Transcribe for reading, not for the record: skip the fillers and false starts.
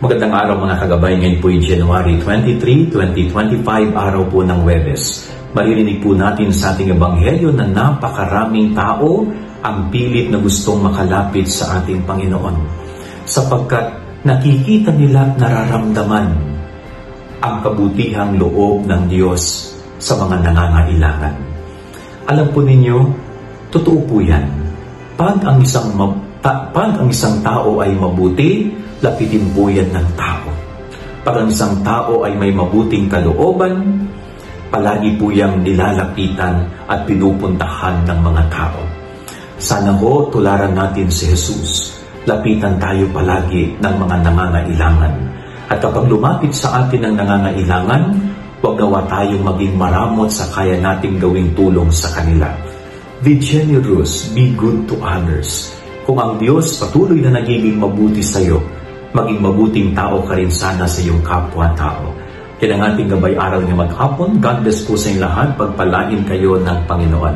Magandang araw mga kagabay, ngayon po ay January 23, 2025, araw po ng Huwebes. Maririnig po natin sa ating ebanghelyo na napakaraming tao ang pilit na gustong makalapit sa ating Panginoon. Sapagkat nakikita nila, nararamdaman ang kabutihang loob ng Diyos sa mga nangangailangan. Alam po ninyo, totoo po yan. Pag ang isang tao ay mabuti, lapitin po yan ng tao. Pag ang isang tao ay may mabuting kalooban, palagi po yang nilalapitan at pinupuntahan ng mga tao. Sana ho, tularan natin si Jesus. Lapitan tayo palagi ng mga nangangailangan. At kapag lumapit sa atin ang nangangailangan, huwag nawa tayong maging maramot sa kaya nating gawing tulong sa kanila. Be generous, be good to others. Kung ang Diyos patuloy na nagiging mabuti sa iyo, maging mabuting tao ka rin sana sa iyong kapwa-tao. Yan ang ating gabay-aral ng maghapon. God bless po sa inyong lahat. Pagpalain kayo ng Panginoon.